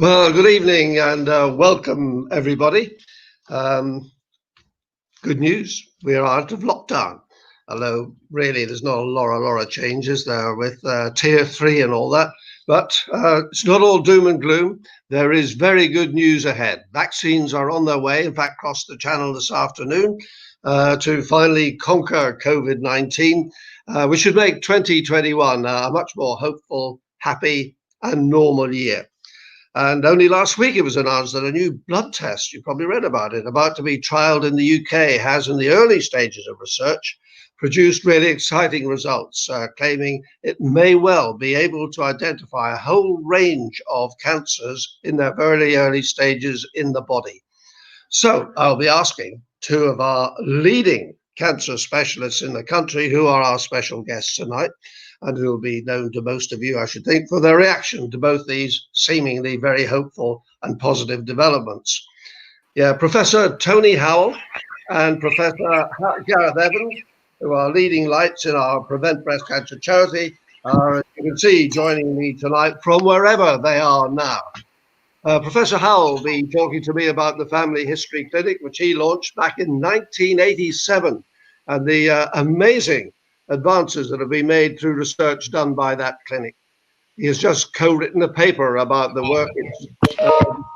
Well, good evening and welcome everybody. Um, Good news, we are out of lockdown. Although really there's not a lot of changes there with tier 3 and all that. But it's not all doom and gloom. There is very good news ahead. Vaccines are on their way, in fact, crossed the channel this afternoon to finally conquer COVID-19, which should make 2021 a much more hopeful, happy and normal year. And only last week it was announced that a new blood test, you probably read about it, about to be trialled in the UK, has in the early stages of research produced really exciting results, claiming it may well be able to identify a whole range of cancers in their very early stages in the body. So I'll be asking two of our leading cancer specialists in the country, who are our special guests tonight, and who will be known to most of you, I should think, for their reaction to both these seemingly very hopeful and positive developments. Yeah, Professor Tony Howell and Professor Gareth Evans, who are leading lights in our Prevent Breast Cancer charity, are, as you can see, joining me tonight from wherever they are now. Professor Howell will be talking to me about the Family History Clinic, which he launched back in 1987, and the amazing advances that have been made through research done by that clinic. He has just co-written a paper about the work that's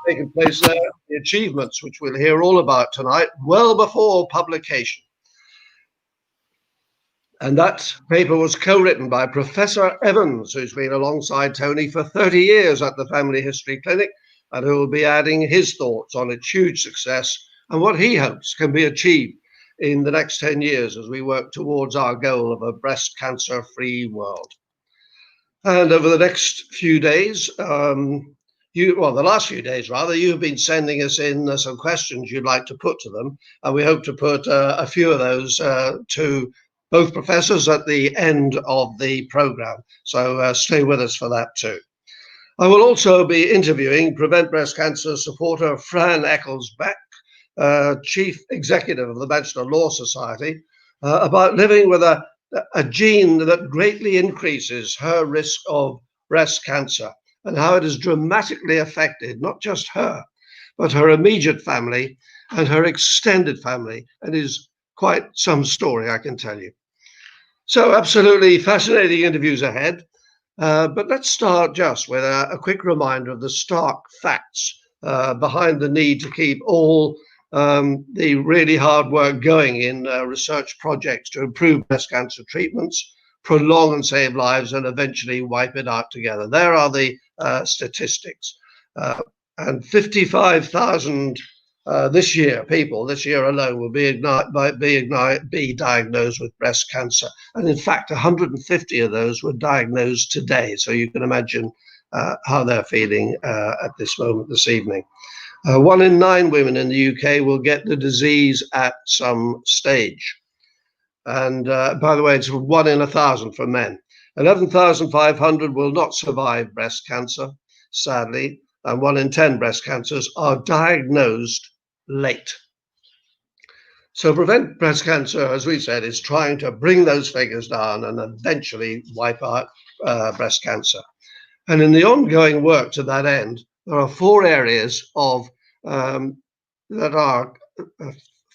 taken place there, the achievements, which we'll hear all about tonight, well before publication. And that paper was co-written by Professor Evans, who's been alongside Tony for 30 years at the Family History Clinic, and who will be adding his thoughts on its huge success and what he hopes can be achieved in the next 10 years as we work towards our goal of a breast cancer-free world. And over the next few days, the last few days rather, you've been sending us in some questions you'd like to put to them, and we hope to put a few of those to both professors at the end of the program. So stay with us for that too. I will also be interviewing Prevent Breast Cancer supporter Fran Eccles-Bech, Chief Executive of the Manchester Law Society, about living with a gene that greatly increases her risk of breast cancer and how it has dramatically affected not just her, but her immediate family and her extended family, and is quite some story, I can tell you. So absolutely fascinating interviews ahead. But let's start just with a quick reminder of the stark facts behind the need to keep all the really hard work going in research projects to improve breast cancer treatments, prolong and save lives, and eventually wipe it out together. There are the statistics. And 55,000 this year alone will be diagnosed with breast cancer. And in fact, 150 of those were diagnosed today. So you can imagine how they're feeling at this moment this evening. 1 in 9 women in the UK will get the disease at some stage. And by the way, it's 1 in 1,000 for men. 11,500 will not survive breast cancer, sadly, and 1 in 10 breast cancers are diagnosed late. So Prevent Breast Cancer, as we said, is trying to bring those figures down and eventually wipe out breast cancer. And in the ongoing work to that end, there are 4 areas of that are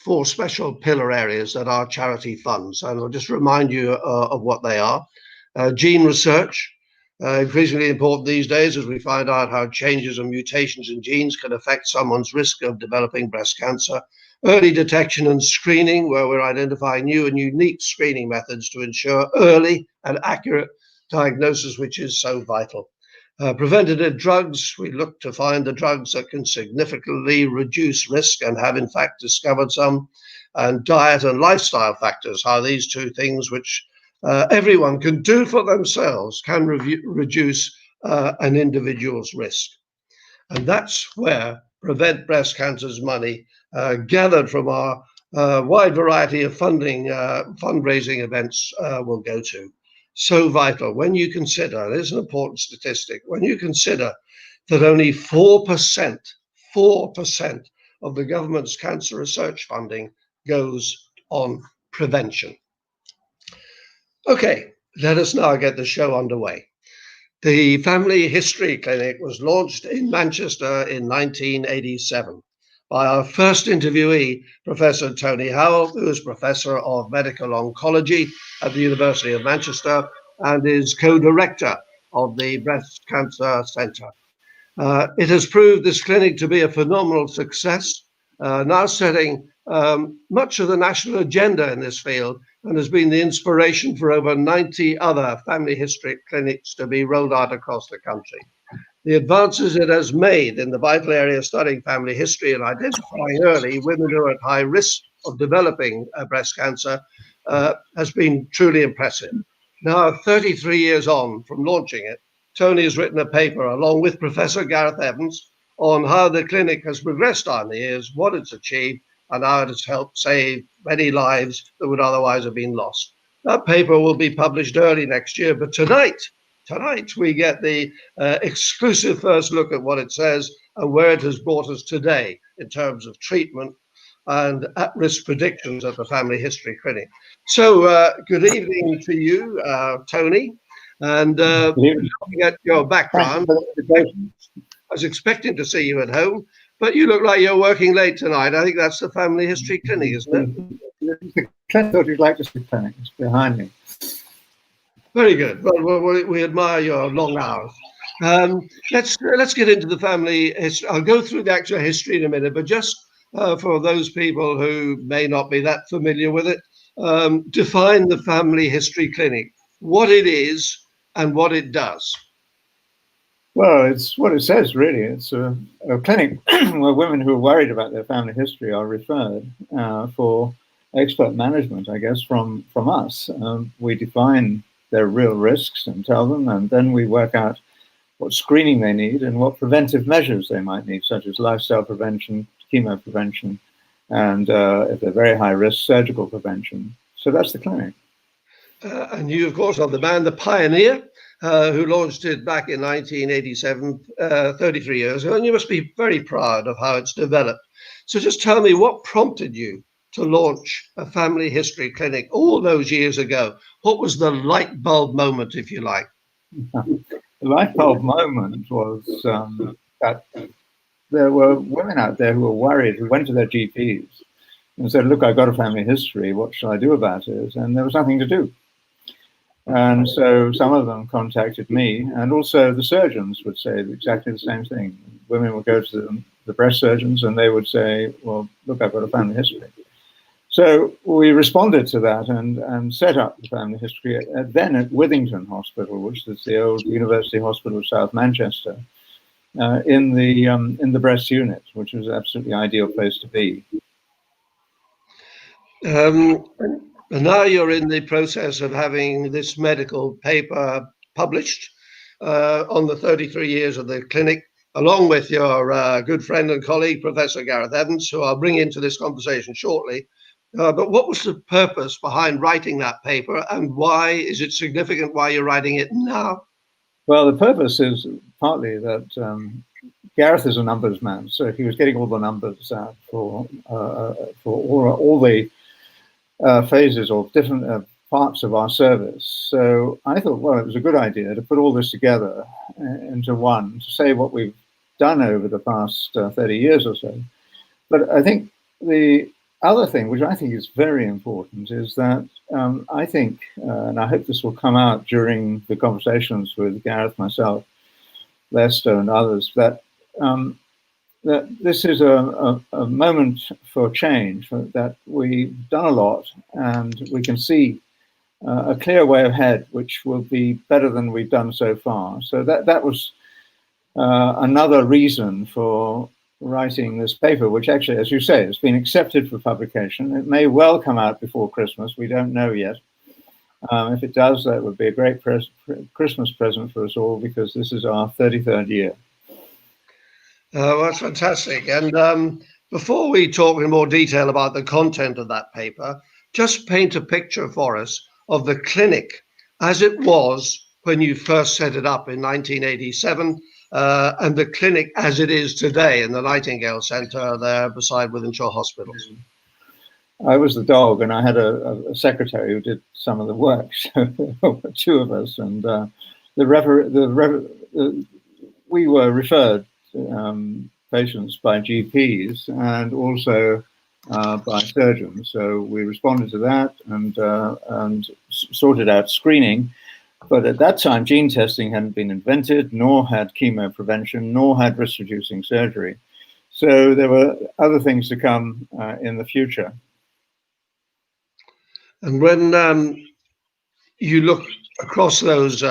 4 special pillar areas that our charity funds. And I'll just remind you of what they are. Gene research, increasingly important these days as we find out how changes and mutations in genes can affect someone's risk of developing breast cancer. Early detection and screening, where we're identifying new and unique screening methods to ensure early and accurate diagnosis, which is so vital. Preventative drugs, we look to find the drugs that can significantly reduce risk and have in fact discovered some. And diet and lifestyle factors, how these 2 things, which everyone can do for themselves, can reduce an individual's risk. And that's where Prevent Breast Cancer's money, gathered from our wide variety of fundraising events, will go to. So vital when you consider, there's an important statistic, when you consider that only 4% of the government's cancer research funding goes on prevention. Okay, let us now get the show underway. The Family History Clinic was launched in Manchester in 1987 by our first interviewee, Professor Tony Howell, who is Professor of Medical Oncology at the University of Manchester and is co-director of the Breast Cancer Centre. It has proved this clinic to be a phenomenal success, now setting much of the national agenda in this field, and has been the inspiration for over 90 other family history clinics to be rolled out across the country. The advances it has made in the vital area of studying family history and identifying early women who are at high risk of developing breast cancer has been truly impressive. Now, 33 years on from launching it, Tony has written a paper along with Professor Gareth Evans on how the clinic has progressed down the years, what it's achieved, and how it has helped save many lives that would otherwise have been lost. That paper will be published early next year, but tonight we get the exclusive first look at what it says and where it has brought us today in terms of treatment and at-risk predictions at the Family History Clinic. So good evening to you, Tony, and looking at your background. I was expecting to see you at home, but you look like you're working late tonight. I think that's the Family History Clinic, isn't it? I thought you'd like to see the clinic. It's behind me. Very good. Well, we admire your long hours. Let's get into the family history. I'll go through the actual history in a minute, but just for those people who may not be that familiar with it, define the Family History Clinic, what it is and what it does. Well, it's what it says, really. It's a clinic where women who are worried about their family history are referred for expert management, I guess, from us. We define their real risks and tell them, and then we work out what screening they need and what preventive measures they might need, such as lifestyle prevention, chemo prevention, and if they're very high risk, surgical prevention. So that's the clinic. And you, of course, are the pioneer who launched it back in 1987, 33 years ago, and you must be very proud of how it's developed. So just tell me, what prompted you to launch a family history clinic all those years ago? What was the light bulb moment, if you like? The light bulb moment was that there were women out there who were worried, who went to their GPs and said, look, I've got a family history, what shall I do about it? And there was nothing to do. And so some of them contacted me, and also the surgeons would say exactly the same thing. Women would go to the breast surgeons and they would say, well, look, I've got a family history. So we responded to that and set up the family history then at Withington Hospital, which is the old University Hospital of South Manchester, in the breast unit, which was an absolutely ideal place to be. And now you're in the process of having this medical paper published on the 33 years of the clinic, along with your good friend and colleague, Professor Gareth Evans, who I'll bring into this conversation shortly. But what was the purpose behind writing that paper, and why is it significant why you're writing it now? Well, the purpose is partly that Gareth is a numbers man, so he was getting all the numbers out for all the phases or different parts of our service. So I thought, well, it was a good idea to put all this together into one, to say what we've done over the past 30 years or so. But I think the other thing, which I think is very important, is that I think, and I hope this will come out during the conversations with Gareth, myself, Lester, and others, that that this is a moment for change, that we've done a lot and we can see a clear way ahead, which will be better than we've done so far. So that was another reason for writing this paper, which actually, as you say, has been accepted for publication. It may well come out before Christmas. We don't know yet. If it does, that would be a great Christmas present for us all, because this is our 33rd year. Well, that's fantastic. And before we talk in more detail about the content of that paper, just paint a picture for us of the clinic as it was when you first set it up in 1987, and the clinic as it is today in the Nightingale Centre there beside Wythenshawe Hospital. I was the dog, and I had a secretary who did some of the work. So there were two of us, and we were referred patients by GPs and also by surgeons. So we responded to that and sorted out screening. But at that time, gene testing hadn't been invented, nor had chemo prevention, nor had risk-reducing surgery. So there were other things to come in the future. And when you look across those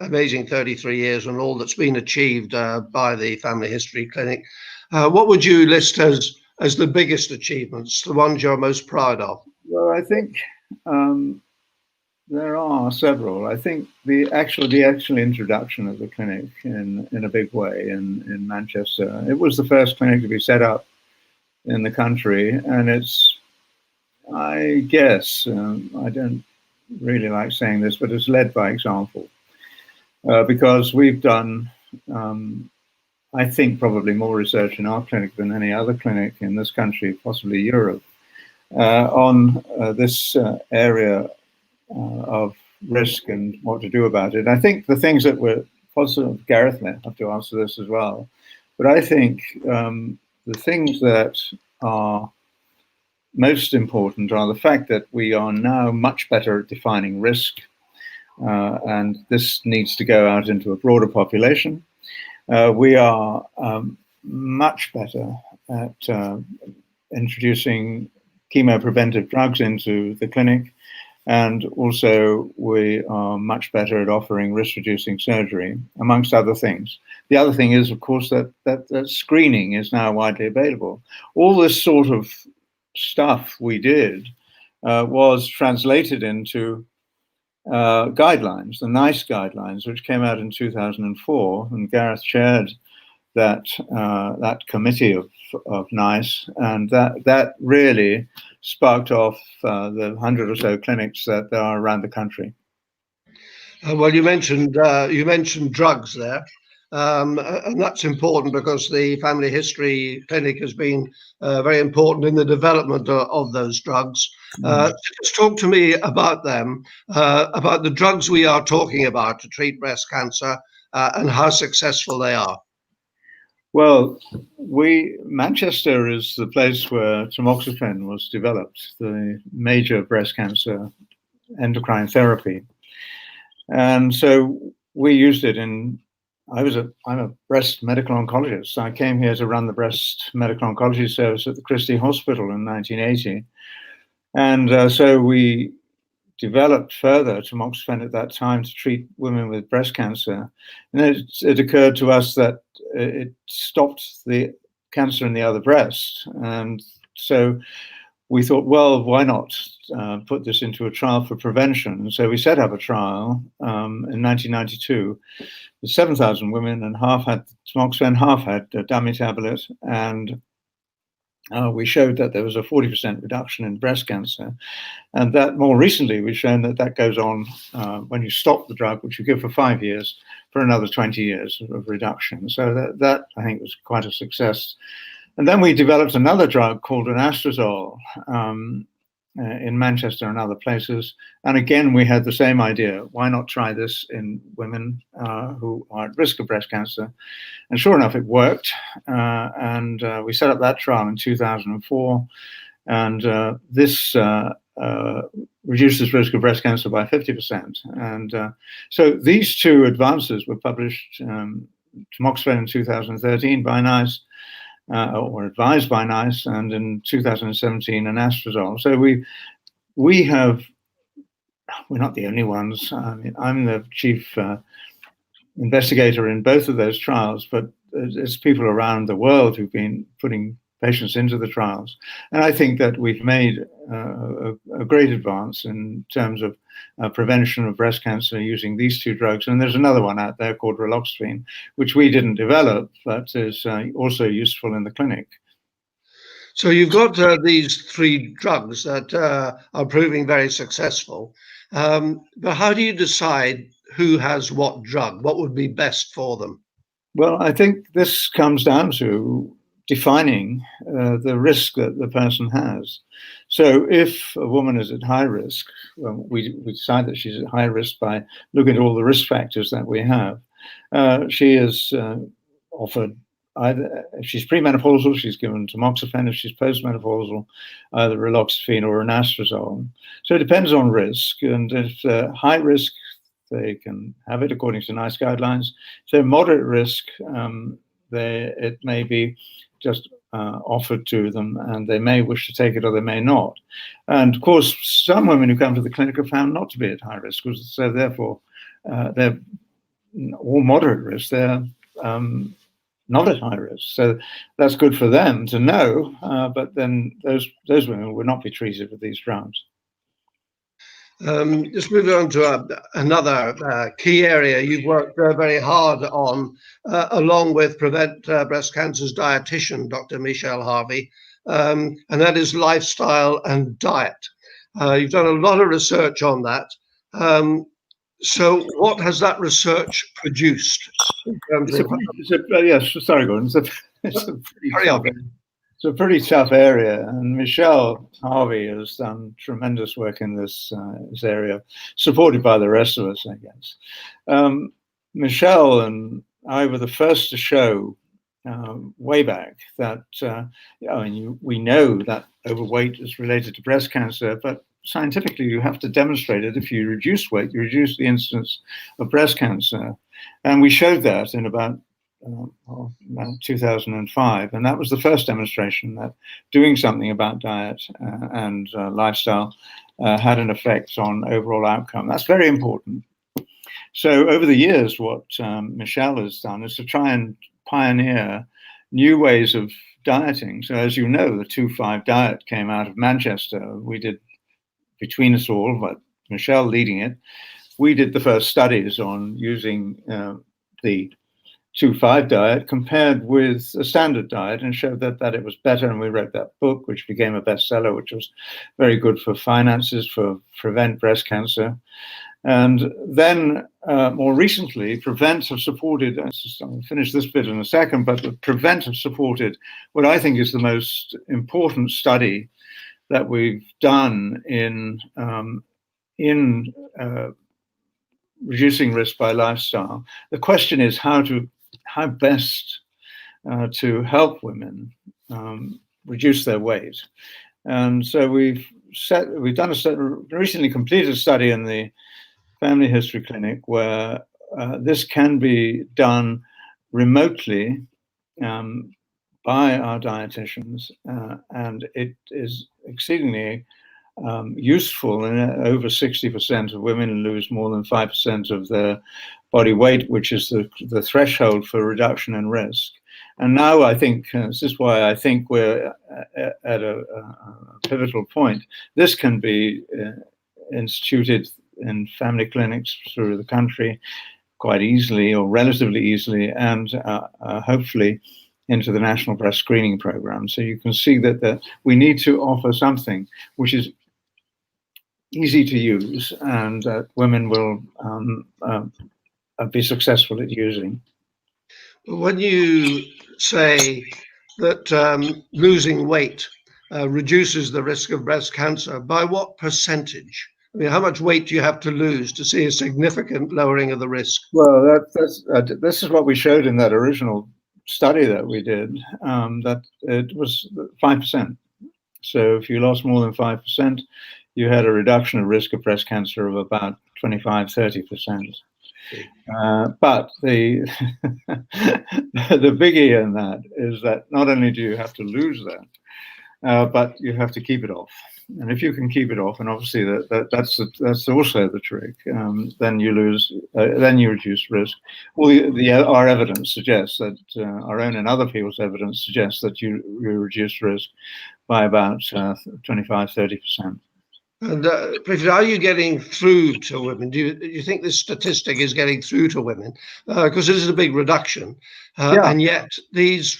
amazing 33 years and all that's been achieved by the Family History Clinic, what would you list as the biggest achievements, the ones you're most proud of? Well, I think there are several. I think the actual introduction of the clinic in a big way in Manchester. It was the first clinic to be set up in the country, and it's, I guess, I don't really like saying this, but it's led by example, because we've done, I think, probably more research in our clinic than any other clinic in this country, possibly Europe, on this area of risk and what to do about it. I think the things that were positive, Gareth may have to answer this as well, but I think the things that are most important are the fact that we are now much better at defining risk, and this needs to go out into a broader population. We are much better at introducing chemopreventive drugs into the clinic, and also we are much better at offering risk-reducing surgery, amongst other things. The other thing is, of course, that screening is now widely available. All this sort of stuff we did was translated into guidelines, the NICE guidelines, which came out in 2004, and Gareth chaired that committee of NICE, and that really sparked off the 100 or so clinics that there are around the country. Well, you mentioned drugs there, and that's important because the Family History Clinic has been very important in the development of those drugs. Just talk to me about them, about the drugs we are talking about to treat breast cancer, and how successful they are. Well, Manchester is the place where tamoxifen was developed, the major breast cancer endocrine therapy. And so we used it I'm a breast medical oncologist. I came here to run the breast medical oncology service at the Christie Hospital in 1980. And so we developed further tamoxifen at that time to treat women with breast cancer. And it occurred to us that it stopped the cancer in the other breast. And so we thought, well, why not put this into a trial for prevention? And so we set up a trial in 1992 with 7,000 women, and half had tamoxifen, half had a dummy tablet. And we showed that there was a 40% reduction in breast cancer. And that more recently, we've shown that goes on when you stop the drug, which you give for 5 years, for another 20 years of reduction. So that I think was quite a success. And then we developed another drug called anastrozole in Manchester and other places. And again, we had the same idea. Why not try this in women who are at risk of breast cancer? And sure enough, it worked. And we set up that trial in 2004. And this reduces risk of breast cancer by 50%. And so these two advances were published, tamoxifen in 2013 by NICE, or advised by NICE, and in 2017 anastrozole. So we're not the only ones. I mean, I'm the chief investigator in both of those trials, but there's people around the world who've been putting patients into the trials. And I think that we've made a great advance in terms of prevention of breast cancer using these two drugs. And there's another one out there called raloxifene, which we didn't develop, but is also useful in the clinic. So you've got these three drugs that are proving very successful. But how do you decide who has what drug? What would be best for them? Well, I think this comes down to defining the risk that the person has. So if a woman is at high risk, we decide that she's at high risk by looking at all the risk factors that we have. She is offered either, if she's premenopausal, she's given tamoxifen. If she's postmenopausal, either raloxifene or anastrozole. So it depends on risk. And if high risk, they can have it according to NICE guidelines. So moderate risk, it may be just offered to them, and they may wish to take it or they may not. And of course, some women who come to the clinic are found not to be at high risk, so therefore they're all moderate risk. They're not at high risk. So that's good for them to know, but then those women would not be treated with these drugs. Just moving on to another key area you've worked very hard on, along with Prevent Breast Cancer's dietitian, Dr. Michelle Harvey, and that is lifestyle and diet. You've done a lot of research on that. So what has that research produced? Yes, sorry, Gordon. It's a pretty tough area, and Michelle Harvey has done tremendous work in this area, supported by the rest of us, I guess. Michelle and I were the first to show way back that we know that overweight is related to breast cancer, but scientifically you have to demonstrate it. If you reduce weight, you reduce the incidence of breast cancer, and we showed that in about 2005, and that was the first demonstration that doing something about diet and lifestyle had an effect on overall outcome. That's very important. So over the years, what Michelle has done is to try and pioneer new ways of dieting. So as you know, the 2-5 diet came out of Manchester. We did, between us all, but Michelle leading it, we did the first studies on using the 2-5 diet compared with a standard diet, and showed that it was better. And we wrote that book, which became a bestseller, which was very good for finances, for Prevent Breast Cancer. And then more recently, Prevent have supported, I'll finish this bit in a second, but Prevent have supported what I think is the most important study that we've done in reducing risk by lifestyle. The question is how best to help women reduce their weight. And so we've done recently completed a study in the Family History Clinic where this can be done remotely by our dietitians, and it is exceedingly useful. And over 60% of women lose more than 5% of their body weight, which is the threshold for reduction in risk. And now I think, this is why I think we're at a pivotal point. This can be instituted in family clinics through the country quite easily, or relatively easily, and hopefully into the National Breast Screening Program. So you can see that we need to offer something which is easy to use, and women will be successful at using. When you say that losing weight reduces the risk of breast cancer, by what percentage? I mean, how much weight do you have to lose to see a significant lowering of the risk? Well, this is what we showed in that original study that we did, that it was 5%. So if you lost more than 5%, you had a reduction of risk of breast cancer of about 25–30%. But the the biggie in that is that not only do you have to lose that, but you have to keep it off. And if you can keep it off, and obviously that's also the trick, then you reduce risk. Well, our evidence suggests that our own and other people's evidence suggests that you reduce risk by about 25–30%. And Professor, are you getting through to women? Do you think this statistic is getting through to women? Because this is a big reduction, and yet these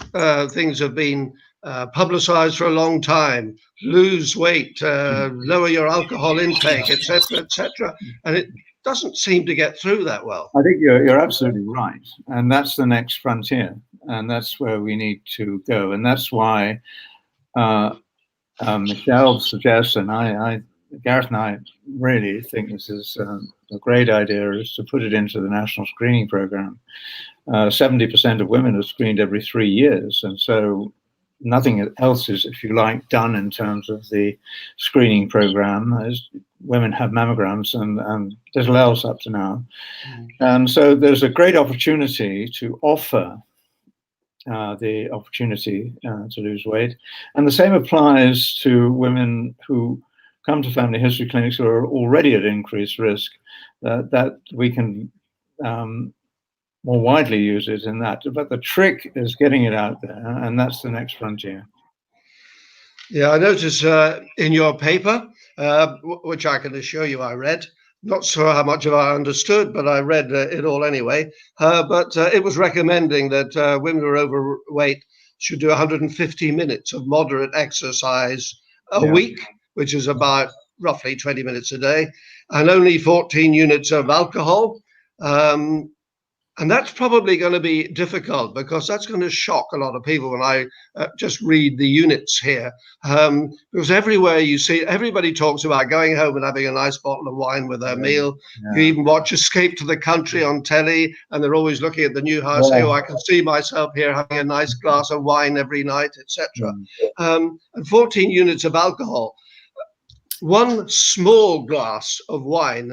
things have been publicized for a long time. Lose weight, lower your alcohol intake, etc., and it doesn't seem to get through that well. I think you're absolutely right, and that's the next frontier. and that's where we need to go. And that's why Michelle suggests, and Gareth and I really think this is a great idea, is to put it into the national screening program. 70% of women are screened every 3 years, and so nothing else is, if you like, done in terms of the screening program. As women have mammograms and little else up to now. And so there's a great opportunity to offer the opportunity to lose weight. And the same applies to women who come to family history clinics who are already at increased risk, that we can more widely use it in that. But the trick is getting it out there, and that's the next frontier. Yeah, I notice in your paper, which I can assure you I read, not sure how much of I understood, but I read it all anyway. But it was recommending that women who are overweight should do 150 minutes of moderate exercise a week, which is about roughly 20 minutes a day, and only 14 units of alcohol. And that's probably going to be difficult because that's going to shock a lot of people when I just read the units here. Because everywhere you see, everybody talks about going home and having a nice bottle of wine with their meal. You even watch Escape to the Country on telly, and they're always looking at the new house. Say, oh, I can see myself here having a nice glass of wine every night, etc. And 14 units of alcohol. One small glass of wine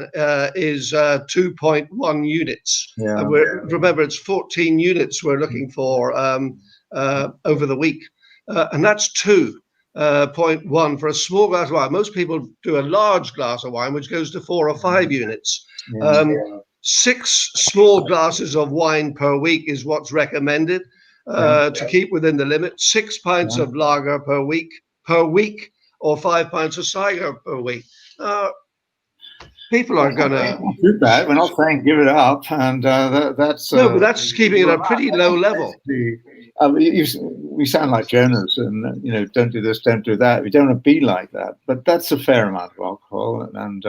is 2.1 units. And remember, it's 14 units we're looking for over the week. And that's 2.1 for a small glass of wine. Most people do a large glass of wine, which goes to 4 or 5 units. 6 small glasses of wine per week is what's recommended to keep within the limit. 6 pints of lager per week. Or 5 pints of cider per week. People are going to do that. We're not saying give it up, and that's no, but that's keeping it at a pretty low level. We sound like Jonas, and don't do this, don't do that. We don't want to be like that, but that's a fair amount of alcohol, and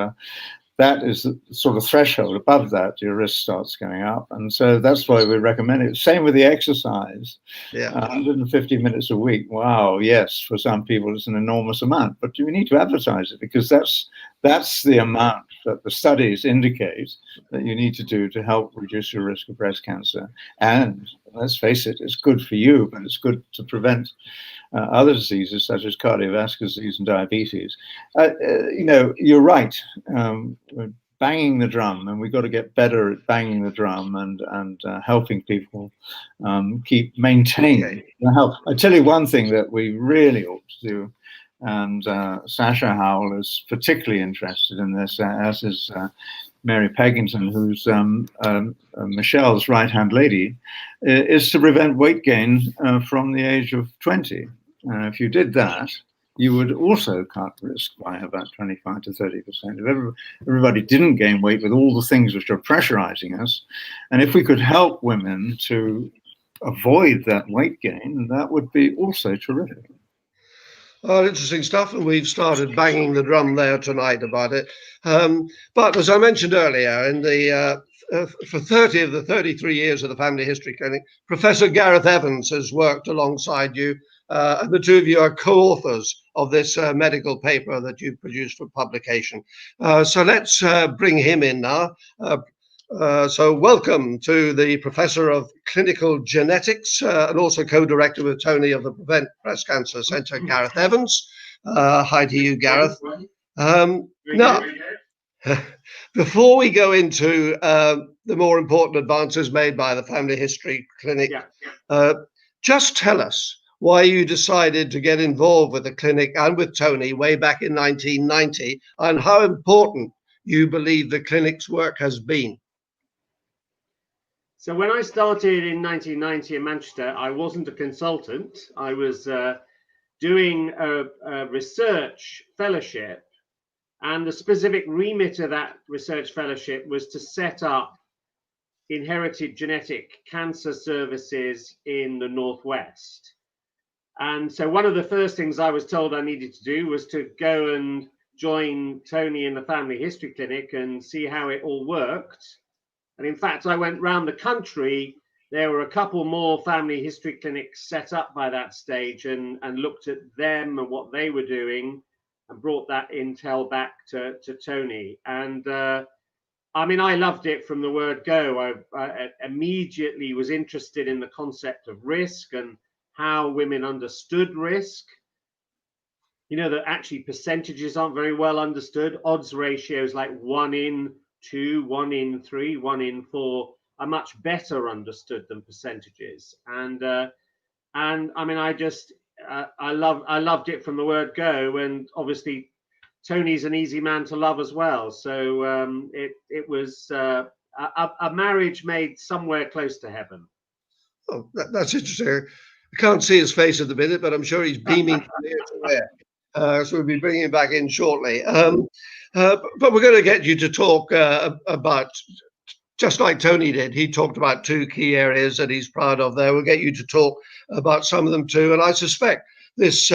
that is the sort of threshold. Above that, your risk starts going up. And so that's why we recommend it. Same with the exercise. 150 minutes a week. Wow, yes, for some people it's an enormous amount. But we need to advertise it because that's the amount that the studies indicate that you need to do to help reduce your risk of breast cancer. And let's face it, it's good for you, but it's good to prevent other diseases such as cardiovascular disease and diabetes. You're right. We're banging the drum, and we've got to get better at banging the drum and helping people keep maintaining the health. I tell you one thing that we really ought to do, and Sasha Howell is particularly interested in this, as is Mary Peggington, who's Michelle's right-hand lady, is to prevent weight gain from the age of 20. If you did that, you would also cut risk by about 25 to 30%. If everybody didn't gain weight with all the things which are pressurizing us, and if we could help women to avoid that weight gain, that would be also terrific. Oh, interesting stuff, and we've started banging the drum there tonight about it. But as I mentioned earlier, in the for 30 of the 33 years of the Family History Clinic, Professor Gareth Evans has worked alongside you, and the two of you are co-authors of this medical paper that you've produced for publication. So let's bring him in now. So welcome to the Professor of Clinical Genetics and also co-director with Tony of the Prevent Breast Cancer Centre, Gareth Evans. Hi to you, Gareth. Now, before we go into the more important advances made by the Family History Clinic, just tell us why you decided to get involved with the clinic and with Tony way back in 1990, and how important you believe the clinic's work has been. So when I started in 1990 in Manchester, I wasn't a consultant. I was doing a research fellowship, and the specific remit of that research fellowship was to set up inherited genetic cancer services in the Northwest. And so one of the first things I was told I needed to do was to go and join Tony in the Family History Clinic and see how it all worked. And in fact, I went round the country there were a couple more family history clinics set up by that stage, and looked at them and what they were doing and brought that intel back to Tony. And I mean, I loved it from the word go. I immediately was interested in the concept of risk and how women understood risk. You know, that actually percentages aren't very well understood. Odds ratios like 1 in 2, 1 in 3, 1 in 4 are much better understood than percentages. And I mean, I loved it from the word go. And obviously, Tony's an easy man to love as well. So it was a marriage made somewhere close to heaven. Oh, that's interesting. I can't see his face at the minute, but I'm sure he's beaming from ear to ear. So we'll be bringing him back in shortly. But we're going to get you to talk about, just like Tony did, he talked about 2 key areas that he's proud of there. We'll get you to talk about some of them too. And I suspect this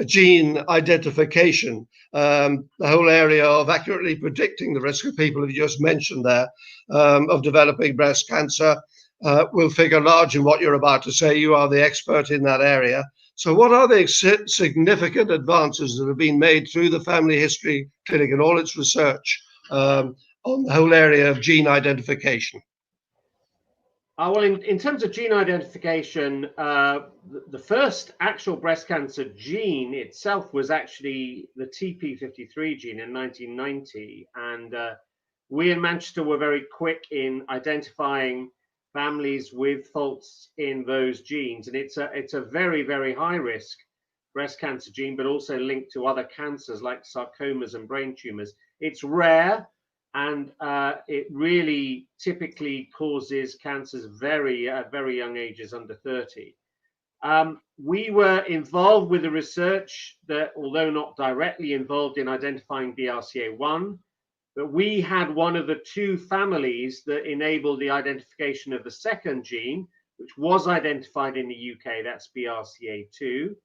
gene identification, the whole area of accurately predicting the risk of people you just mentioned there, of developing breast cancer, will figure large in what you're about to say. You are the expert in that area. So what are the significant advances that have been made through the Family History Clinic and all its research on the whole area of gene identification? Well, in terms of gene identification, the first actual breast cancer gene itself was actually the TP53 gene in 1990. And we in Manchester were very quick in identifying families with faults in those genes. And it's a very, very high risk breast cancer gene, but also linked to other cancers like sarcomas and brain tumors. It's rare, and it really typically causes cancers at very young ages, under 30. We were involved with the research that, although not directly involved in identifying BRCA1, but we had one of the 2 families that enabled the identification of the second gene, which was identified in the UK, that's BRCA2,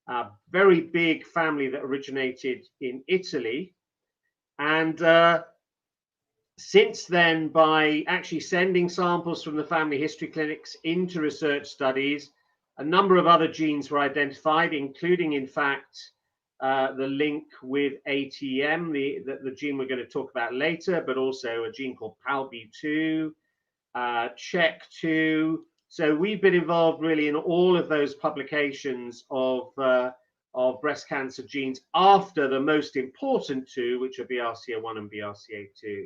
a very big family that originated in Italy. And since then, by actually sending samples from the family history clinics into research studies, a number of other genes were identified, including, in fact, the link with ATM, the gene we're going to talk about later, but also a gene called PALB2, CHEK2. So we've been involved really in all of those publications of breast cancer genes after the most important 2, which are BRCA1 and BRCA2.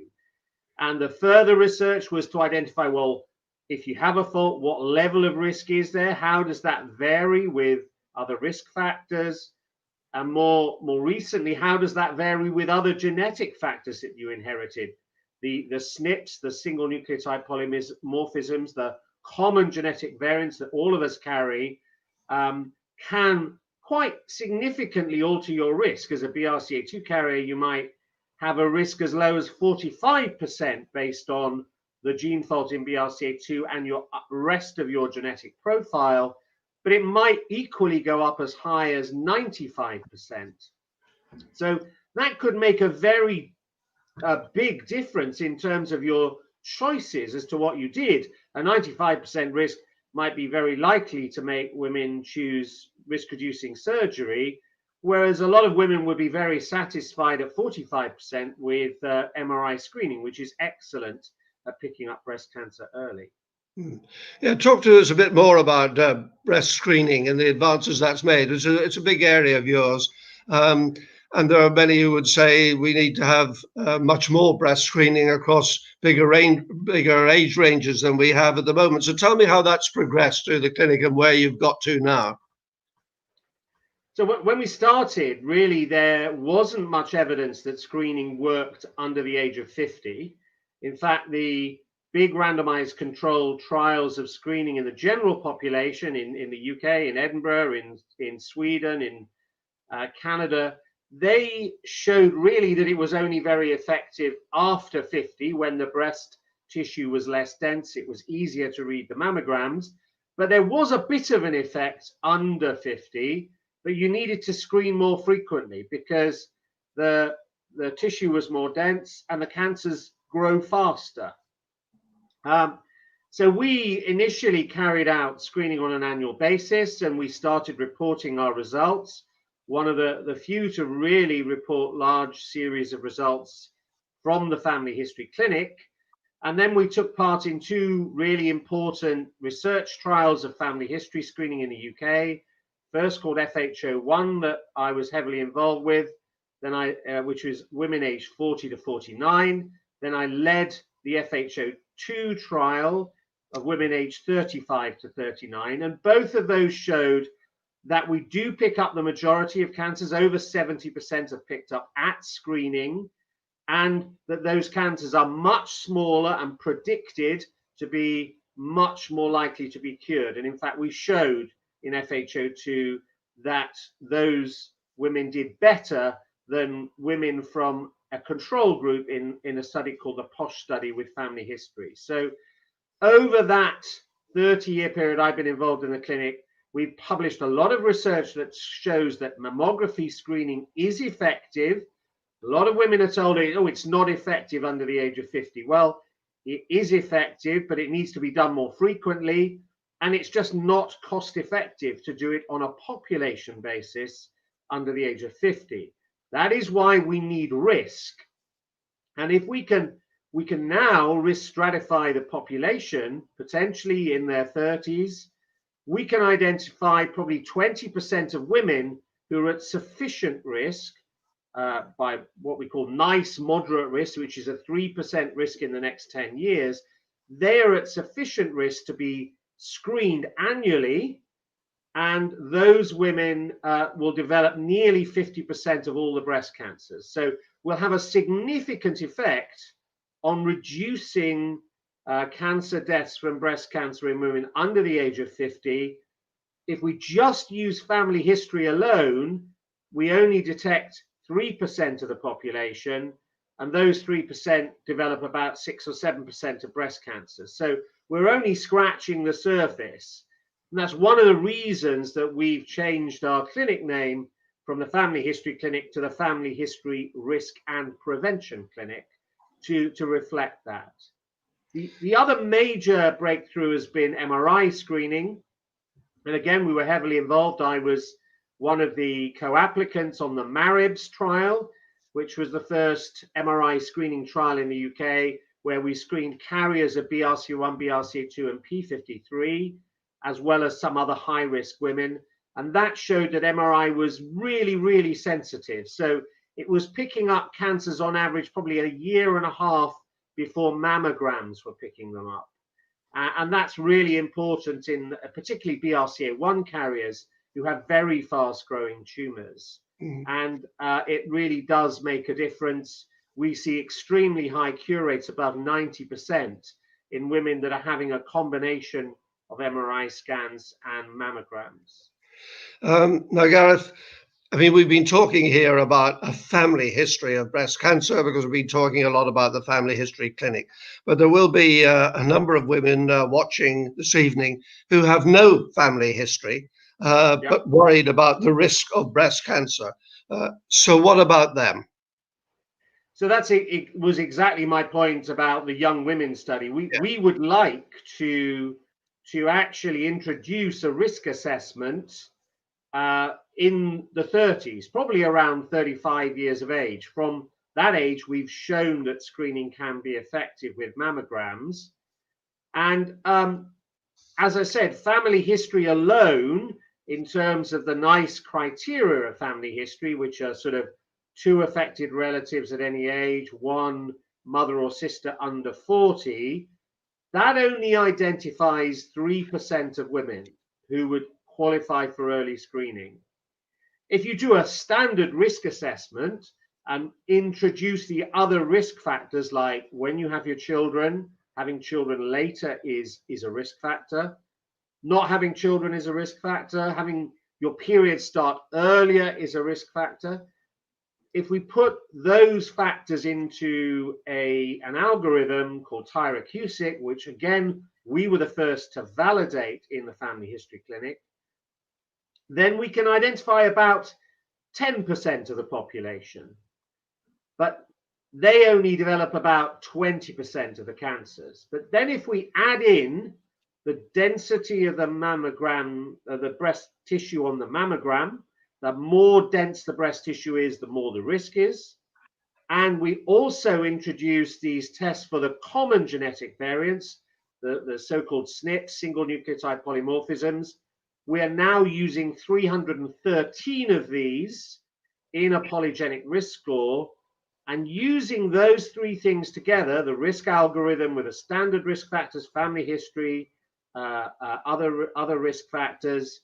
And the further research was to identify, well, if you have a fault, what level of risk is there? How does that vary with other risk factors? And more recently, how does that vary with other genetic factors that you inherited? The SNPs, the single nucleotide polymorphisms, the common genetic variants that all of us carry, can quite significantly alter your risk. As a BRCA2 carrier, you might have a risk as low as 45% based on the gene fault in BRCA2 and your rest of your genetic profile, but it might equally go up as high as 95%. So that could make a very big difference in terms of your choices as to what you did. A 95% risk might be very likely to make women choose risk-reducing surgery, whereas a lot of women would be very satisfied at 45% with MRI screening, which is excellent at picking up breast cancer early. Yeah, talk to us a bit more about breast screening and the advances that's made. It's a big area of yours. And there are many who would say we need to have much more breast screening across bigger age ranges than we have at the moment. So tell me how that's progressed through the clinic and where you've got to now. So when we started, really, there wasn't much evidence that screening worked under the age of 50. In fact, the big randomized controlled trials of screening in the general population in the UK, in Edinburgh, in Sweden, in Canada, they showed really that it was only very effective after 50, when the breast tissue was less dense. It was easier to read the mammograms, but there was a bit of an effect under 50, but you needed to screen more frequently because the tissue was more dense and the cancers grow faster. So we initially carried out screening on an annual basis, and we started reporting our results. One of the few to really report large series of results from the Family History Clinic. And then we took part in two really important research trials of family history screening in the UK. First called FHO1 that I was heavily involved with, then which was women aged 40 to 49. Then I led the FHO2 trial of women aged 35 to 39. And both of those showed that we do pick up the majority of cancers. Over 70% are picked up at screening, and that those cancers are much smaller and predicted to be much more likely to be cured. And in fact, we showed in FHO2 that those women did better than women from a control group in a study called the POSH study with family history. So over that 30-year period I've been involved in the clinic, we've published a lot of research that shows that mammography screening is effective. A lot of women are told, oh, it's not effective under the age of 50. Well, it is effective, but it needs to be done more frequently. And it's just not cost effective to do it on a population basis under the age of 50. That is why we need risk. And if we can now risk stratify the population, potentially in their 30s, we can identify probably 20% of women who are at sufficient risk by what we call nice moderate risk, which is a 3% risk in the next 10 years. They are at sufficient risk to be screened annually, and those women will develop nearly 50% of all the breast cancers. So we'll have a significant effect on reducing cancer deaths from breast cancer in women under the age of 50. If we just use family history alone, we only detect 3% of the population, and those 3% develop about 6 or 7% of breast cancer. So we're only scratching the surface. And that's one of the reasons that we've changed our clinic name from the Family History Clinic to the Family History Risk and Prevention Clinic to reflect that. The other major breakthrough has been MRI screening. And again, we were heavily involved. I was one of the co-applicants on the MARIBS trial, which was the first MRI screening trial in the UK, where we screened carriers of BRCA1, BRCA2, and P53, as well as some other high-risk women. And that showed that MRI was really, really sensitive. So it was picking up cancers on average probably a year and a half before mammograms were picking them up. And that's really important in particularly BRCA1 carriers who have very fast-growing tumors. And it really does make a difference. We see extremely high cure rates, above 90%, in women that are having a combination of MRI scans and mammograms. Now, Gareth, I mean, we've been talking here about a family history of breast cancer because we've been talking a lot about the Family History Clinic. But there will be a number of women watching this evening who have no family history, but worried about the risk of breast cancer. So what about them? So it was exactly my point about the young women study. We would like to actually introduce a risk assessment in the 30s, probably around 35 years of age. From that age, we've shown that screening can be effective with mammograms. And as I said, family history alone, in terms of the NICE criteria of family history, which are sort of 2 affected relatives at any age, 1 mother or sister under 40, that only identifies 3% of women who would qualify for early screening. If you do a standard risk assessment and introduce the other risk factors, like when you have your children, having children later is a risk factor. Not having children is a risk factor. Having your period start earlier is a risk factor. If we put those factors into an algorithm called Tyrer-Cuzick, which again, we were the first to validate in the Family History Clinic, then we can identify about 10% of the population. But they only develop about 20% of the cancers. But then if we add in the density of the mammogram, the breast tissue on the mammogram, the more dense the breast tissue is, the more the risk is. And we also introduce these tests for the common genetic variants, the so-called SNPs, single nucleotide polymorphisms. We are now using 313 of these in a polygenic risk score, and using those three things together, the risk algorithm with the standard risk factors, family history, other risk factors,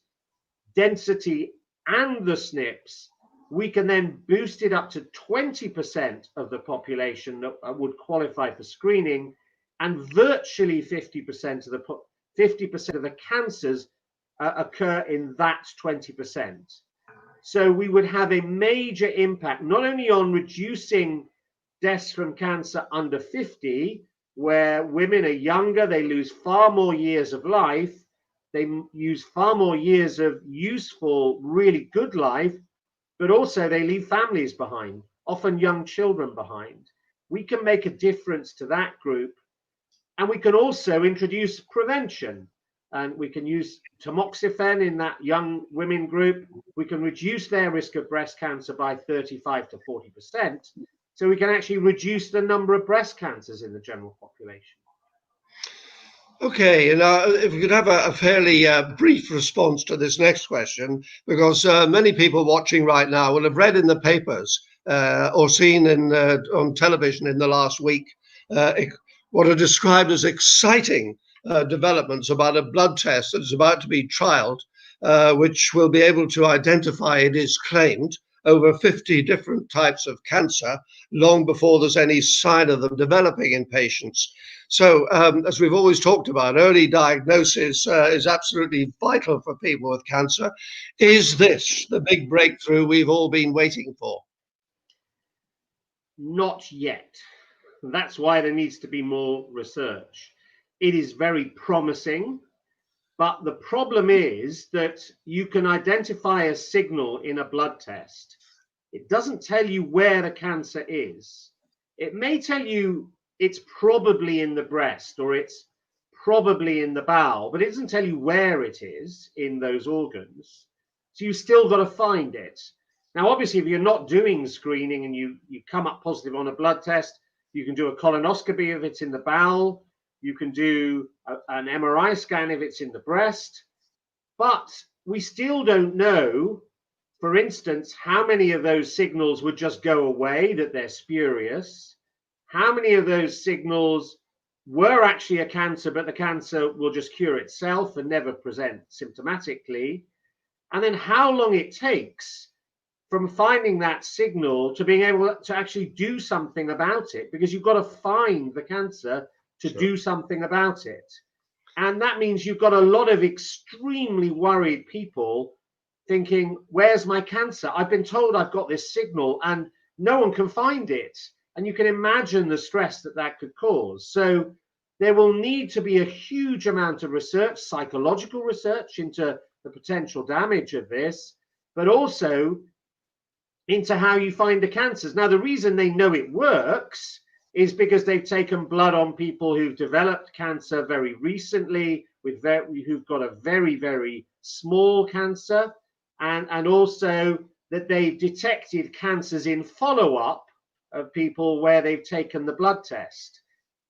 density, and the SNPs, we can then boost it up to 20% of the population that would qualify for screening, and virtually 50% of the cancers occur in that 20%. So we would have a major impact, not only on reducing deaths from cancer under 50, where women are younger, they lose far more years of life, they use far more years of useful, really good life, but also they leave families behind, often young children behind. We can make a difference to that group. And we can also introduce prevention. And we can use tamoxifen in that young women group. We can reduce their risk of breast cancer by 35 to 40%. So we can actually reduce the number of breast cancers in the general population. Okay, and if we could have a fairly brief response to this next question, because many people watching right now will have read in the papers or seen on television in the last week what are described as exciting developments about a blood test that is about to be trialed, which will be able to identify, it is claimed, over 50 different types of cancer long before there's any sign of them developing in patients. So as we've always talked about, early diagnosis is absolutely vital for people with cancer. Is this the big breakthrough we've all been waiting for? Not yet. That's why there needs to be more research. It is very promising, but the problem is that you can identify a signal in a blood test. It doesn't tell you where the cancer is. It may tell you it's probably in the breast or it's probably in the bowel, but it doesn't tell you where it is in those organs. So you still got to find it. Now, obviously, if you're not doing screening and you come up positive on a blood test, you can do a colonoscopy if it's in the bowel. You can do an MRI scan if it's in the breast. But we still don't know, for instance, how many of those signals would just go away, that they're spurious. How many of those signals were actually a cancer, but the cancer will just cure itself and never present symptomatically. And then how long it takes from finding that signal to being able to actually do something about it, because you've got to find the cancer to do something about it. And that means you've got a lot of extremely worried people thinking, where's my cancer? I've been told I've got this signal and no one can find it. And you can imagine the stress that that could cause. So there will need to be a huge amount of research, psychological research into the potential damage of this, but also into how you find the cancers. Now, the reason they know it works is because they've taken blood on people who've developed cancer very recently, who've got a very, very small cancer, and also that they've detected cancers in follow-up of people where they've taken the blood test.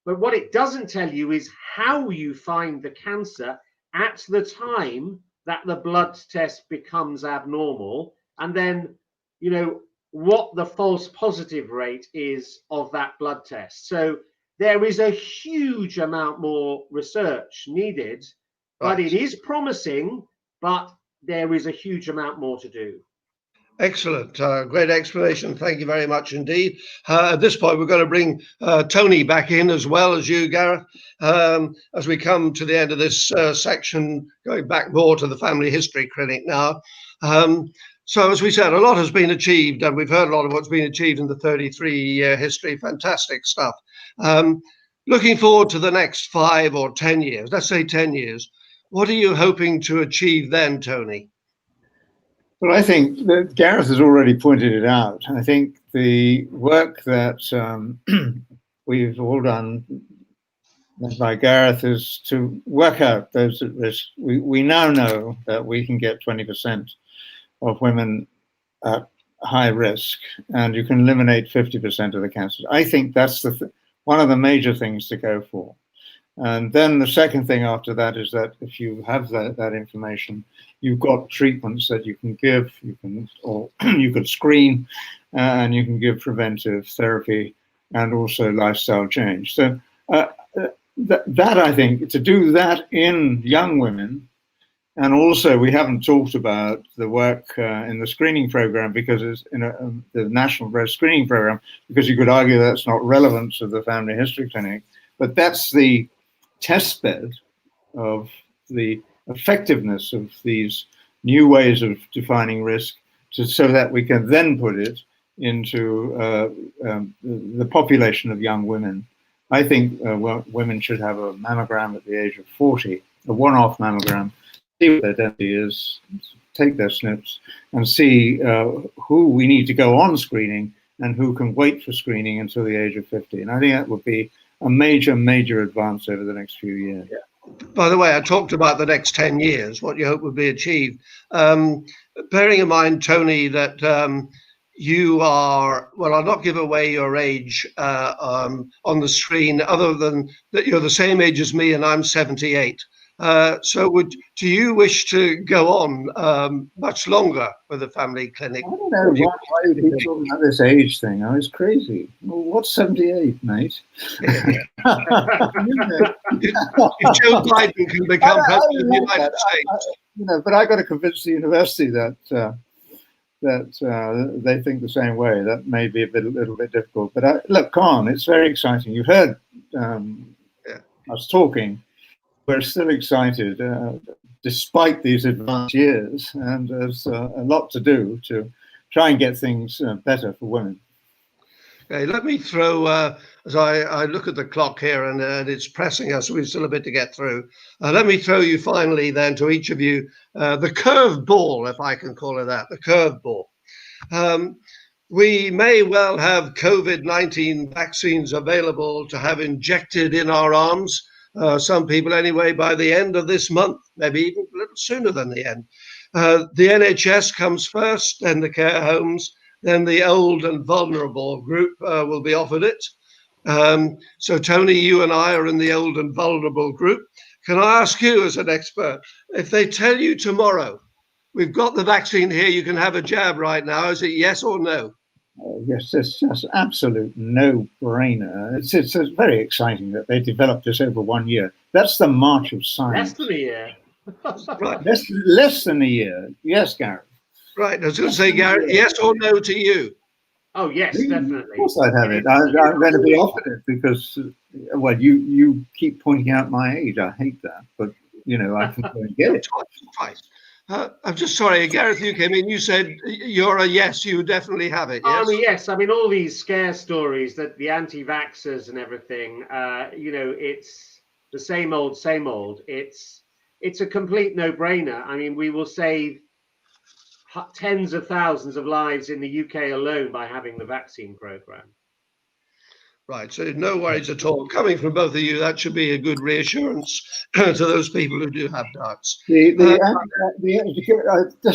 But what it doesn't tell you is how you find the cancer at the time that the blood test becomes abnormal, and then, you know, what the false positive rate is of that blood test. So there is a huge amount more research needed, but it is promising, but there is a huge amount more to do. Excellent. Great explanation. Thank you very much indeed. At this point, we're going to bring Tony back in as well as you, Gareth, as we come to the end of this section, going back more to the family history clinic now. So as we said, a lot has been achieved, and we've heard a lot of what's been achieved in the 33-year history. Fantastic stuff. Looking forward to the next 5 or 10 years, let's say 10 years, what are you hoping to achieve then, Tony? Well, I think that Gareth has already pointed it out. I think the work that we've all done by Gareth is to work out those at risk. We now know that we can get 20% of women at high risk, and you can eliminate 50% of the cancers. I think that's one of the major things to go for. And then the second thing after that is that if you have that information, you've got treatments that you can give, or you can screen, and you can give preventive therapy and also lifestyle change. So that I think, to do that in young women, and also we haven't talked about the work in the screening program, because it's in the National Breast Screening Program, because you could argue that's not relevant to the Family History Clinic, but that's the test bed of the effectiveness of these new ways of defining risk, so that we can then put it into the population of young women. I think women should have a mammogram at the age of 40, a one-off mammogram, see what their density is, take their snips, and see who we need to go on screening and who can wait for screening until the age of 50. And I think that would be a major, major advance over the next few years. Yeah. By the way, I talked about the next 10 years, what you hope would be achieved. Bearing in mind, Tony, that you are, well, I'll not give away your age on the screen, other than that you're the same age as me and I'm 78. So do you wish to go on much longer with the family clinic? I don't know why you keep talking about this age thing. I was crazy. Well, what's 78, mate? If Joe Biden can become president of the United States. But I got to convince the university that they think the same way. That may be a little bit difficult. But look, come on, it's very exciting. You heard us talking. We're still excited, despite these advanced years, and there's a lot to do to try and get things better for women. Okay, let me throw, as I look at the clock here, and it's pressing us, we've still a bit to get through. Let me throw you finally then to each of you, the curved ball, if I can call it that, the curved ball. We may well have COVID-19 vaccines available to have injected in our arms. Some people anyway, by the end of this month, maybe even a little sooner than the end. The NHS comes first, then the care homes, then the old and vulnerable group will be offered it. So Tony, you and I are in the old and vulnerable group. Can I ask you as an expert, if they tell you tomorrow, we've got the vaccine here, you can have a jab right now, is it yes or no? Yes, it's just absolute no-brainer. It's very exciting that they developed this over 1 year. That's the march of science. Less than a year. Right. Less than a year. Yes, Gareth. Right. I was going to say, Gareth, yes or no to you? Oh, yes, definitely. Of course I'd have it. I'm going to be offered it because, well, you keep pointing out my age. I hate that. But, I can go and get it. Twice. I'm just sorry, Gareth, you came in, you said you're a yes, you definitely have it, yes? Yes, I mean, all these scare stories that the anti-vaxxers and everything, it's the same old, same old. It's a complete no-brainer. I mean, we will save tens of thousands of lives in the UK alone by having the vaccine program. Right, so no worries at all. Coming from both of you, that should be a good reassurance to those people who do have doubts. Just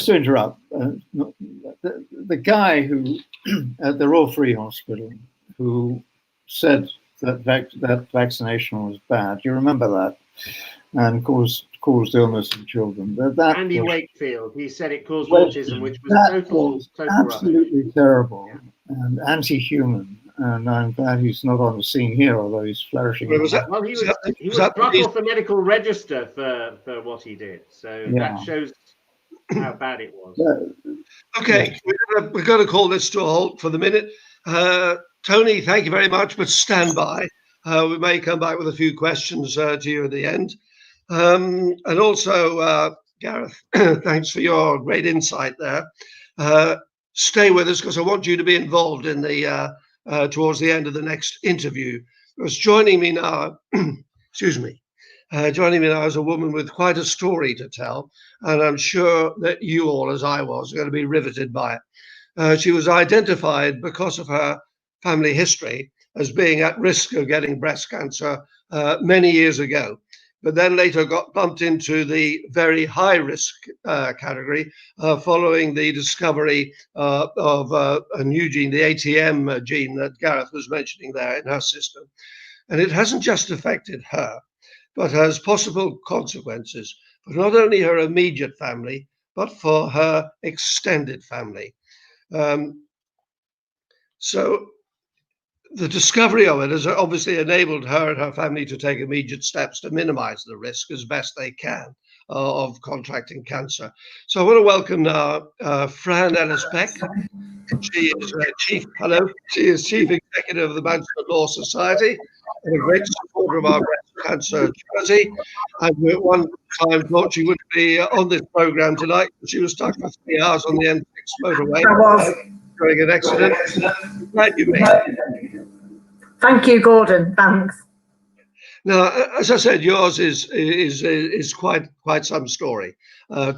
to interrupt, the guy who at the Royal Free Hospital who said that vaccination was bad, you remember that, and caused illness in children. Andy Wakefield, he said it caused autism, which was total absolutely rubbish. Terrible and anti-human. And I'm glad he's not on the scene here, although he's flourishing. He was struck off the medical register for what he did. So that shows how bad it was. Okay, we've got to call this to a halt for the minute. Tony, thank you very much, but stand by. We may come back with a few questions to you at the end. And also, Gareth, thanks for your great insight there. Stay with us because I want you to be involved in the towards the end of the next interview. Because joining me now, joining me now is a woman with quite a story to tell, and I'm sure that you all, as I was, are going to be riveted by it. she was identified because of her family history as being at risk of getting breast cancer many years ago, but then later got bumped into the very high risk category following the discovery of a new gene, the ATM gene that Gareth was mentioning there in her system. And it hasn't just affected her, but has possible consequences for not only her immediate family, but for her extended family. So the discovery of it has obviously enabled her and her family to take immediate steps to minimize the risk as best they can of contracting cancer. So I want to welcome now Fran Eccles-Bech. She is Chief Executive of the Manchester Law Society and a great supporter of our breast cancer charity. And at one time thought she would be on this program tonight, but she was stuck for 3 hours on the M6 motorway during an accident. Glad you made it. Thank you, Gordon. Thanks. Now, as I said, yours is quite some story.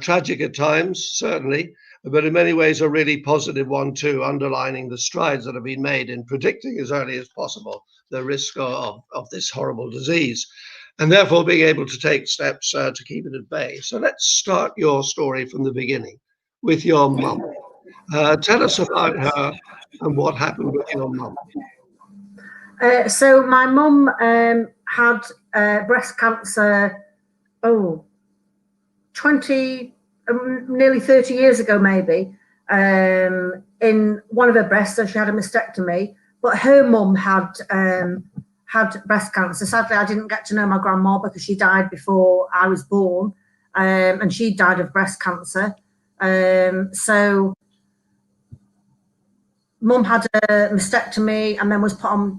Tragic at times, certainly, but in many ways a really positive one too, underlining the strides that have been made in predicting as early as possible the risk of this horrible disease, and therefore being able to take steps to keep it at bay. So let's start your story from the beginning with your mum. Tell us about her and what happened with your mum. So my mum had breast cancer, nearly 30 years ago, maybe, in one of her breasts. So she had a mastectomy, but her mum had breast cancer. Sadly, I didn't get to know my grandma because she died before I was born, and she died of breast cancer. So mum had a mastectomy and then was put on,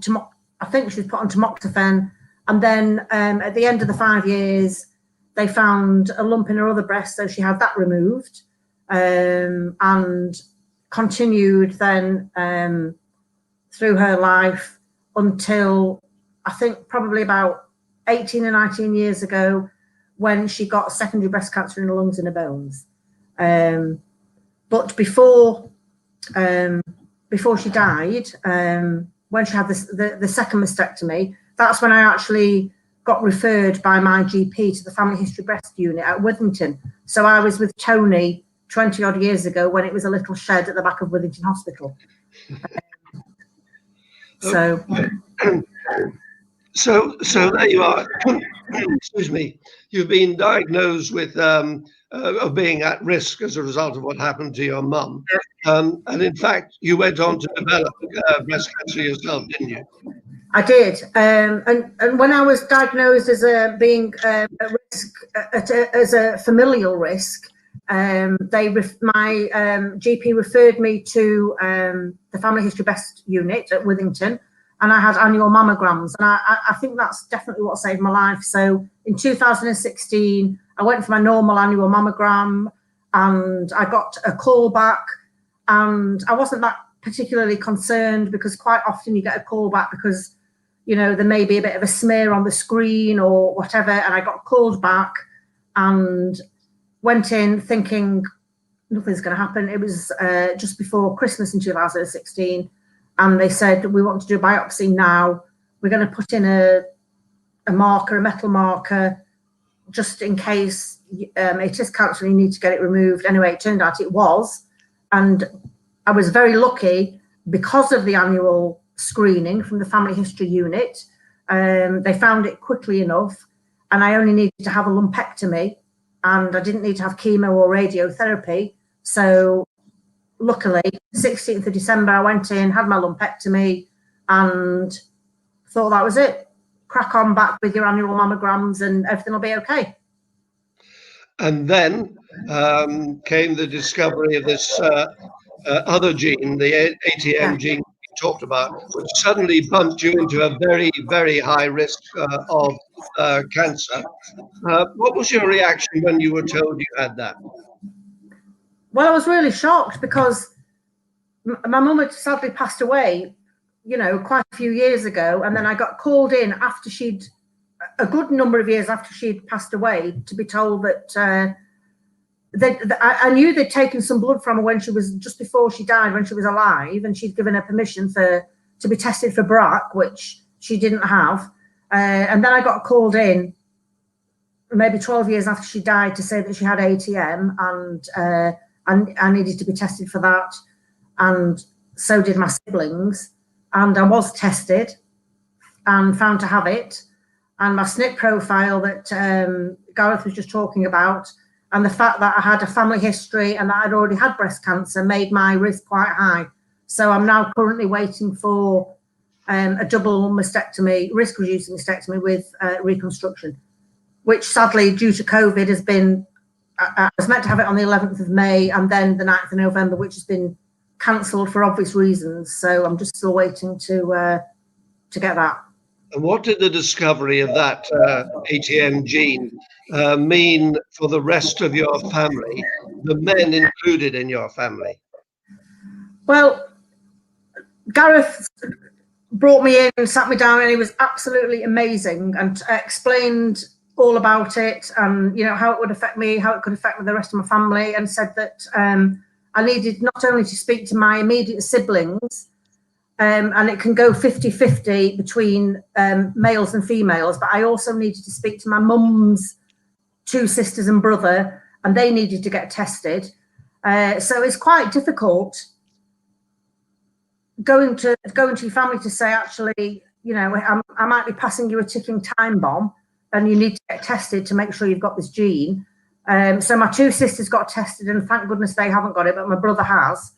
I think she was put on tamoxifen. And then at the end of the 5 years, they found a lump in her other breast, so she had that removed, and continued then through her life until I think probably about 18 or 19 years ago, when she got secondary breast cancer in her lungs and her bones. But before she died, when she had the second mastectomy, that's when I actually got referred by my GP to the Family History Breast Unit at Withington. So I was with Tony 20 odd years ago when it was a little shed at the back of Withington Hospital. So there you are. Excuse me. You've been diagnosed with of being at risk as a result of what happened to your mum, and in fact, you went on to develop breast cancer yourself, didn't you? I did, and when I was diagnosed as being at risk, as a familial risk, my GP referred me to the Family History Breast Unit at Withington, and I had annual mammograms, and I think that's definitely what saved my life. So in 2016, I went for my normal annual mammogram, and I got a call back, and I wasn't that particularly concerned because quite often you get a call back because, you know, there may be a bit of a smear on the screen or whatever. And I got called back and went in thinking nothing's going to happen. It was just before Christmas in 2016. And they said, we want to do a biopsy now. We're going to put in a marker, a metal marker, just in case it is cancer, you need to get it removed. Anyway, it turned out it was. And I was very lucky because of the annual screening from the Family History Unit. They found it quickly enough, and I only needed to have a lumpectomy, and I didn't need to have chemo or radiotherapy. So luckily, 16th of December, I went in, had my lumpectomy, and thought that was it. Crack on back with your annual mammograms and everything will be okay. And then came the discovery of this other gene, the ATM gene we talked about, which suddenly bumped you into a very, very high risk of cancer. What was your reaction when you were told you had that? Well, I was really shocked because my mum had sadly passed away, you know, quite a few years ago. And then I got called in after a good number of years after she'd passed away, to be told that I knew they'd taken some blood from her when she was, just before she died, when she was alive, and she'd given her permission to be tested for BRAC, which she didn't have. And then I got called in maybe 12 years after she died to say that she had ATM, and I needed to be tested for that. And so did my siblings. And I was tested and found to have it. And my SNP profile that Gareth was just talking about, and the fact that I had a family history and that I'd already had breast cancer made my risk quite high. So I'm now currently waiting for a double mastectomy, risk-reducing mastectomy with reconstruction, which sadly, due to COVID, has been, I was meant to have it on the 11th of May and then the 9th of November, which has been cancelled for obvious reasons. So I'm just still waiting to get that. And what did the discovery of that ATM gene mean for the rest of your family, the men included in your family? Well, Gareth brought me in and sat me down, and he was absolutely amazing and explained all about it, and how it would affect me, how it could affect the rest of my family, and said that I needed not only to speak to my immediate siblings, and it can go 50-50 between males and females, but I also needed to speak to my mum's 2 sisters and brother, and they needed to get tested. So it's quite difficult going to your family to say, actually, I might be passing you a ticking time bomb, and you need to get tested to make sure you've got this gene. So my 2 sisters got tested, and thank goodness they haven't got it, but my brother has.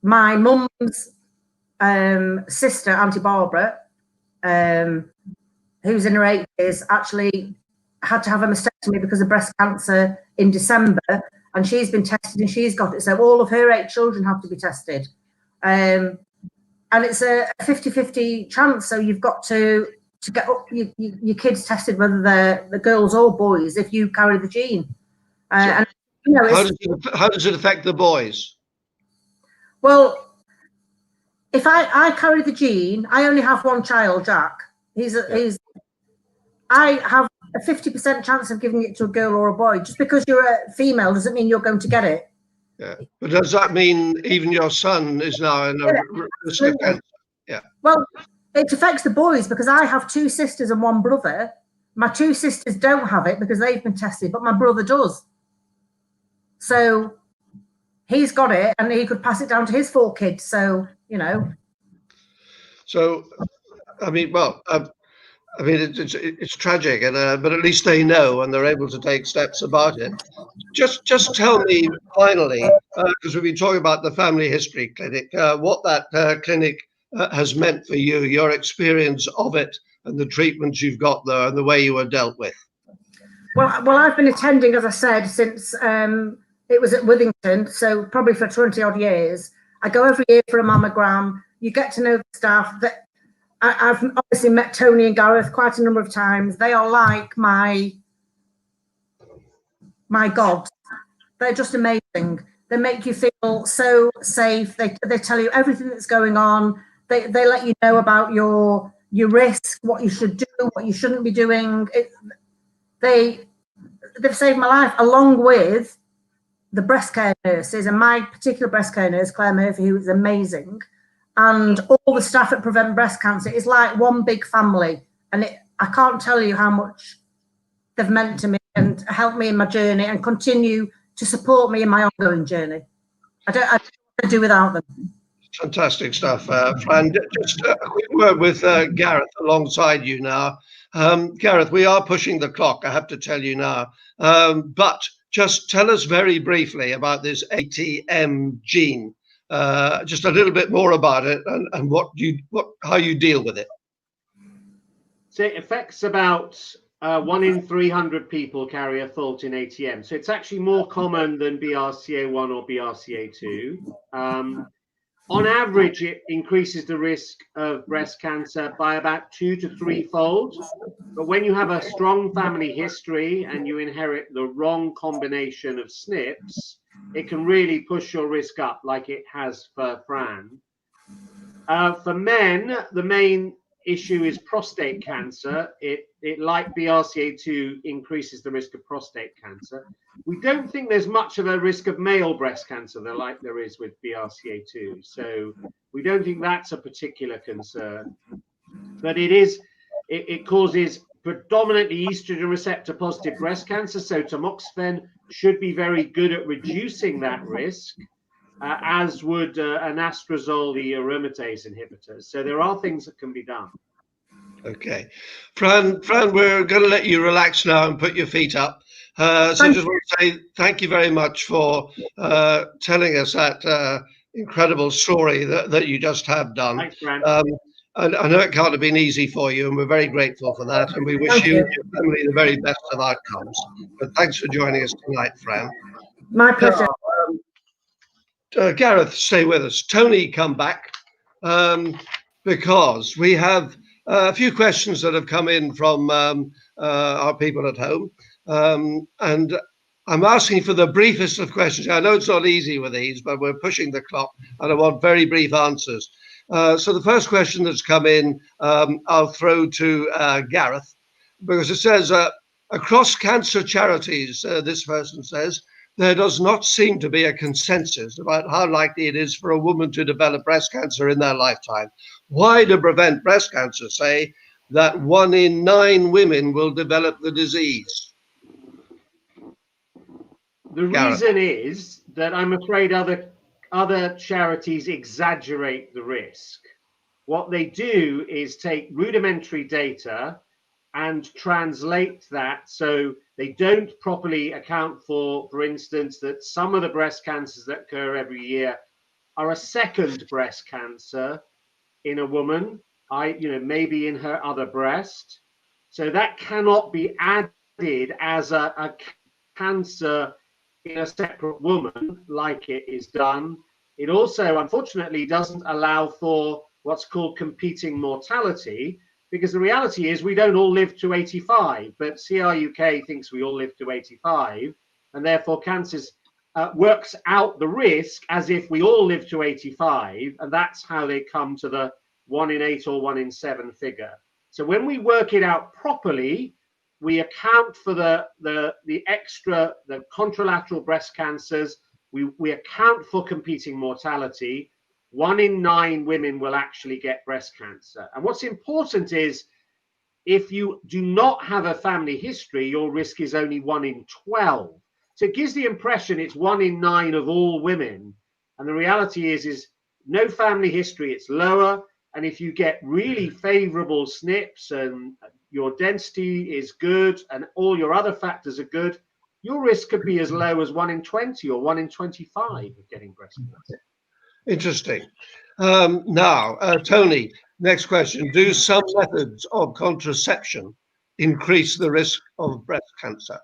My mum's sister, Auntie Barbara, who's in her 80s, actually had to have a mastectomy because of breast cancer in December, and she's been tested and she's got it. So all of her 8 children have to be tested. And it's a 50-50 chance. So you've got to get up your kids tested, whether they're the girls or boys, if you carry the gene. And how does it affect the boys? Well, if I carry the gene, I only have one child, Jack. I have a 50% chance of giving it to a girl or a boy. Just because you're a female doesn't mean you're going to get it. Yeah, but does that mean even your son is now in a risk of cancer? Yeah. Well, it affects the boys because I have 2 sisters and 1 brother. My 2 sisters don't have it because they've been tested, but my brother does. So he's got it, and he could pass it down to his 4 kids. So So, I mean, it's tragic, but at least they know and they're able to take steps about it. Just tell me finally, because we've been talking about the Family History Clinic, what that clinic has meant for you, your experience of it, and the treatments you've got there, and the way you were dealt with. Well, I've been attending, as I said, since it was at Withington, so probably for 20 odd years. I go every year for a mammogram. You get to know the staff. That I've obviously met Tony and Gareth quite a number of times. They are like my gods. They're just amazing. They make you feel so safe. They tell you everything that's going on. They let you know about your risk, what you should do, what you shouldn't be doing. They've saved my life, along with the breast care nurses, and my particular breast care nurse, Claire Murphy, who is amazing, and all the staff at Prevent Breast Cancer. Is like one big family, and I can't tell you how much they've meant to me and helped me in my journey and continue to support me in my ongoing journey. I don't know what to do without them. Fantastic stuff. Fran, just a quick word with Gareth alongside you now. Gareth, we are pushing the clock, I have to tell you now. But just tell us very briefly about this ATM gene. Just a little bit more about it and how you deal with it. So it affects about 1 in 300 people carry a fault in ATM. So it's actually more common than BRCA1 or BRCA2. On average, it increases the risk of breast cancer by about 2 to 3-fold. But when you have a strong family history and you inherit the wrong combination of SNPs, it can really push your risk up, like it has for Fran. For men, the main issue is prostate cancer. It like BRCA2 increases the risk of prostate cancer. We don't think there's much of a risk of male breast cancer like there is with BRCA2. So we don't think that's a particular concern. But it causes predominantly estrogen receptor positive breast cancer. So tamoxifen should be very good at reducing that risk, as would an anastrozole, the aromatase inhibitors. So there are things that can be done. Okay. Fran, we're going to let you relax now and put your feet up. So I just want to say thank you very much for telling us that incredible story that you just have done. Thanks, Fran. And I know it can't have been easy for you, and we're very grateful for that. And we wish you and your family the very best of outcomes. But thanks for joining us tonight, Fran. My pleasure. Gareth, stay with us. Tony, come back, because we have a few questions that have come in from our people at home. And I'm asking for the briefest of questions. I know it's not easy with these, but we're pushing the clock, and I want very brief answers. So the first question that's come in, I'll throw to Gareth, because it says, across cancer charities, this person says, there does not seem to be a consensus about how likely it is for a woman to develop breast cancer in their lifetime. Why do Prevent Breast Cancer say that 1 in 9 women will develop the disease? The reason is that I'm afraid other charities exaggerate the risk. What they do is take rudimentary data and translate that, so they don't properly account for instance, that some of the breast cancers that occur every year are a second breast cancer in a woman, maybe in her other breast. So that cannot be added as a cancer in a separate woman like it is done. It also, unfortunately, doesn't allow for what's called competing mortality, because the reality is we don't all live to 85, but CRUK thinks we all live to 85, and therefore cancers works out the risk as if we all live to 85, and that's how they come to the 1 in 8 or 1 in 7 figure. So when we work it out properly, we account for the contralateral breast cancers, we account for competing mortality. 1 in 9 women will actually get breast cancer. And what's important is, if you do not have a family history, your risk is only 1 in 12. So it gives the impression it's 1 in 9 of all women. And the reality is no family history, it's lower. And if you get really favorable SNPs and your density is good and all your other factors are good, your risk could be as low as 1 in 20 or 1 in 25 of getting breast cancer. Interesting. Now, Tony, next question. Do some methods of contraception increase the risk of breast cancer?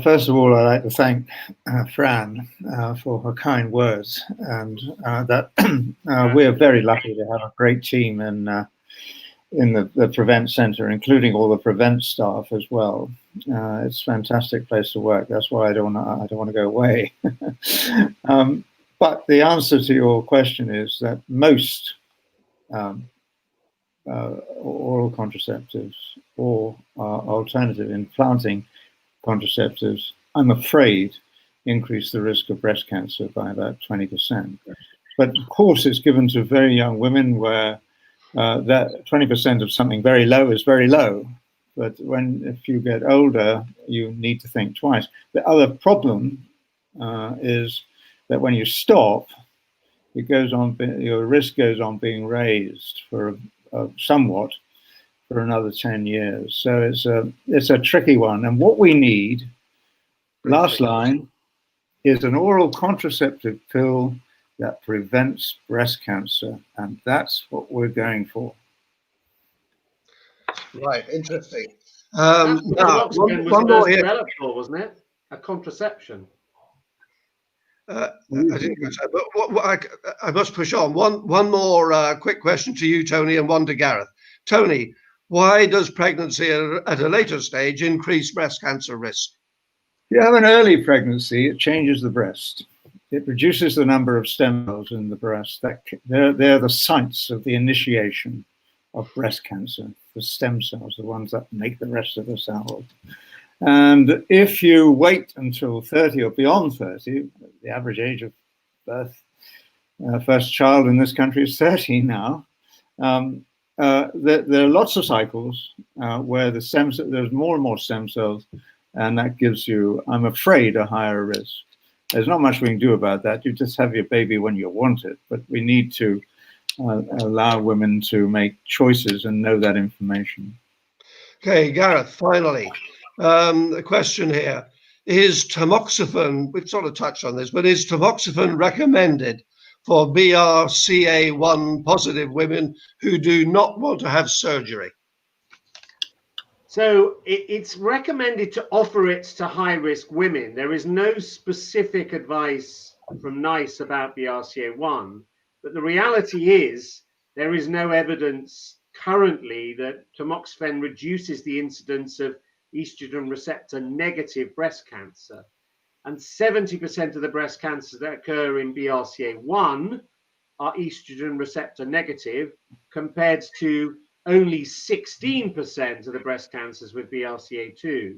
First of all, I'd like to thank Fran for her kind words, and that we're very lucky to have a great team in the Prevent Center, including all the Prevent staff as well. It's a fantastic place to work. That's why I don't want to go away. But the answer to your question is that most oral contraceptives or alternative implanting contraceptives, I'm afraid, increase the risk of breast cancer by about 20%. But of course, it's given to very young women where that 20% of something very low is very low. But if you get older, you need to think twice. The other problem is that when you stop, it goes on. Your risk goes on being raised for somewhat for another 10 years. So it's a tricky one. And what we need, last line, is an oral contraceptive pill that prevents breast cancer, and that's what we're going for. Right, interesting. Now, one more here. Wasn't it? A contraception. I didn't catch that, but I must push on. One more quick question to you, Tony, and one to Gareth. Tony, why does pregnancy at a later stage increase breast cancer risk? If you have an early pregnancy, it changes the breast. It reduces the number of stem cells in the breast. They're the sites of the initiation of breast cancer, the stem cells, the ones that make the rest of the cells. And if you wait until 30 or beyond 30, the average age of birth, first child in this country is 30 now. There are lots of cycles where there's more and more stem cells, and that gives you, I'm afraid, a higher risk. There's not much we can do about that. You just have your baby when you want it, but we need to allow women to make choices and know that information. Okay, Gareth, finally, a question here. Is tamoxifen, we've sort of touched on this, but is tamoxifen recommended for BRCA1 positive women who do not want to have surgery? So it's recommended to offer it to high-risk women. There is no specific advice from NICE about BRCA1, but the reality is there is no evidence currently that tamoxifen reduces the incidence of estrogen receptor negative breast cancer. And 70% of the breast cancers that occur in BRCA1 are estrogen receptor negative, compared to only 16% of the breast cancers with BRCA2.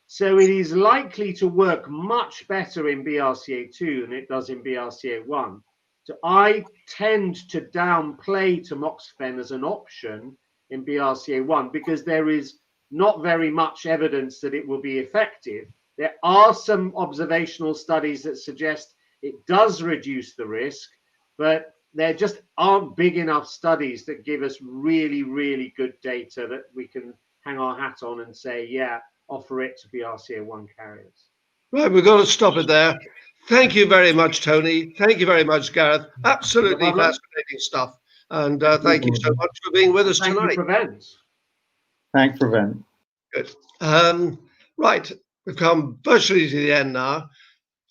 So it is likely to work much better in BRCA2 than it does in BRCA1. So I tend to downplay tamoxifen as an option in BRCA1 because there is not very much evidence that it will be effective. There are some observational studies that suggest it does reduce the risk, but there just aren't big enough studies that give us really, really good data that we can hang our hat on and say, yeah, offer it to BRCA1 carriers. Right, we've got to stop it there. Thank you very much, Tony. Thank you very much, Gareth. Absolutely fascinating stuff. And thank you so much for being with us tonight. Thank you, Prevent. Thanks, Prevent. Good. Right, we've come virtually to the end now.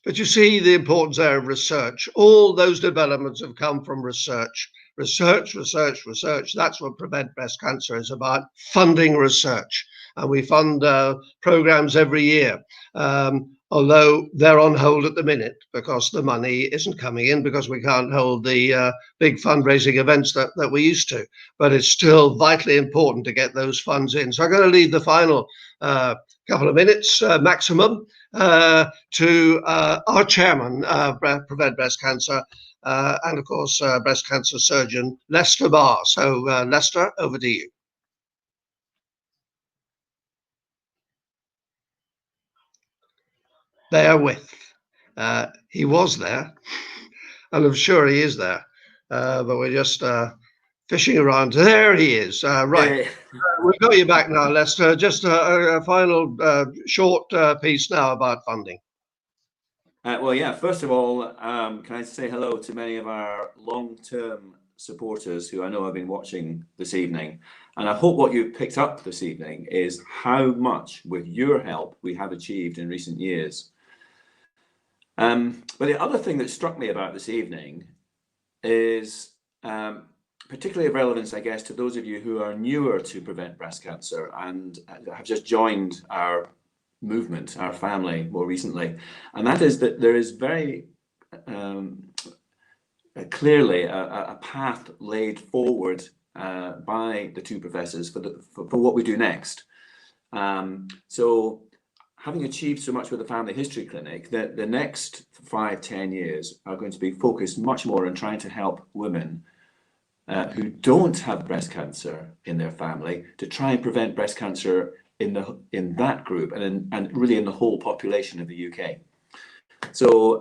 But you see the importance there of research. All those developments have come from research. Research. That's what Prevent Breast Cancer is about, funding research. And we fund programs every year, although they're on hold at the minute because the money isn't coming in because we can't hold the big fundraising events that we used to. But it's still vitally important to get those funds in. So I'm going to leave the final couple of minutes maximum to our chairman, Prevent Breast Cancer, and of course, breast cancer surgeon, Lester Barr. So Lester, over to you. Bear with. He was there, and I'm sure he is there, but we're just fishing around. There he is. Right. We've got you back now, Lester. Just a final short piece now about funding. Well, yeah, first of all, can I say hello to many of our long-term supporters who I know have been watching this evening. And I hope what you've picked up this evening is how much, with your help, we have achieved in recent years. But the other thing that struck me about this evening is particularly of relevance, I guess, to those of you who are newer to Prevent Breast Cancer and have just joined our movement, our family more recently. And that is that there is very clearly a path laid forward by the two professors for what we do next. So having achieved so much with the Family History Clinic, the next 5-10 years are going to be focused much more on trying to help women who don't have breast cancer in their family to try and prevent breast cancer in that group and really in the whole population of the UK. So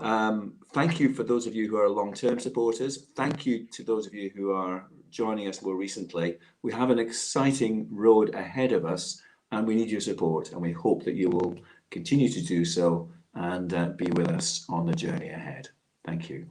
thank you for those of you who are long-term supporters. Thank you to those of you who are joining us more recently. We have an exciting road ahead of us and we need your support, and we hope that you will continue to do so and be with us on the journey ahead. Thank you.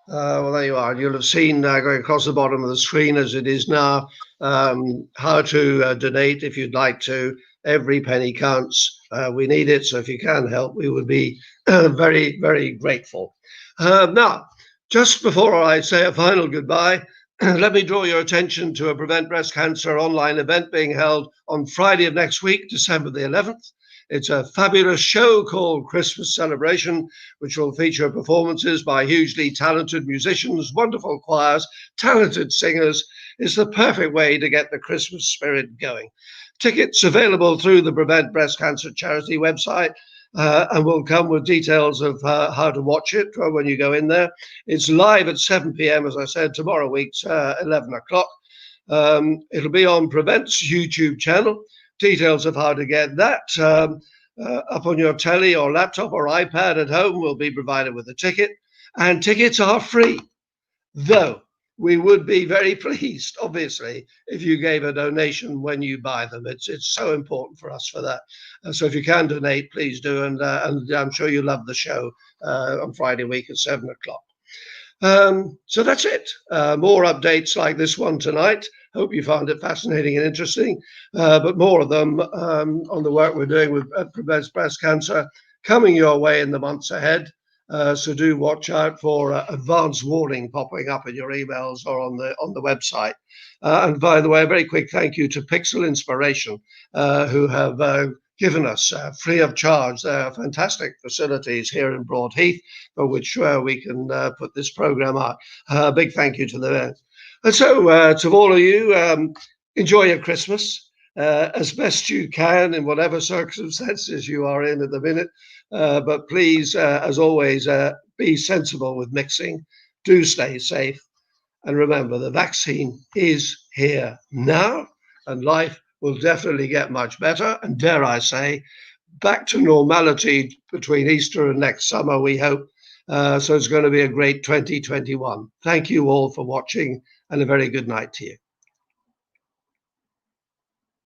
Well, there you are. You'll have seen going across the bottom of the screen as it is now, how to donate if you'd like to. Every penny counts. We need it. So if you can help, we would be very, very grateful. Now, just before I say a final goodbye, let me draw your attention to a Prevent Breast Cancer online event being held on Friday of next week, December the 11th. It's a fabulous show called Christmas Celebration, which will feature performances by hugely talented musicians, wonderful choirs, talented singers. It's the perfect way to get the Christmas spirit going. Tickets available through the Prevent Breast Cancer Charity website, and we'll come with details of how to watch it when you go in there. It's live at 7 p.m, as I said, tomorrow week's 11 o'clock. It'll be on Prevent's YouTube channel. Details of how to get that up on your telly or laptop or iPad at home will be provided with a ticket. And tickets are free, though we would be very pleased, obviously, if you gave a donation when you buy them. It's so important for us for that. So if you can donate, please do. And I'm sure you love the show on Friday week at 7 o'clock. So that's it. More updates like this one tonight. Hope you found it fascinating and interesting. But more of them on the work we're doing with Prevent Breast Cancer coming your way in the months ahead. So do watch out for advance warning popping up in your emails or on the website. And by the way, a very quick thank you to Pixel Inspiration, who have given us free of charge their fantastic facilities here in Broadheath, for which we can put this program out. Big thank you to them. And so to all of you, enjoy your Christmas as best you can in whatever circumstances you are in at the minute. But please, as always, be sensible with mixing. Do stay safe. And remember, the vaccine is here now, and life will definitely get much better. And dare I say, back to normality between Easter and next summer, we hope. So it's going to be a great 2021. Thank you all for watching, and a very good night to you.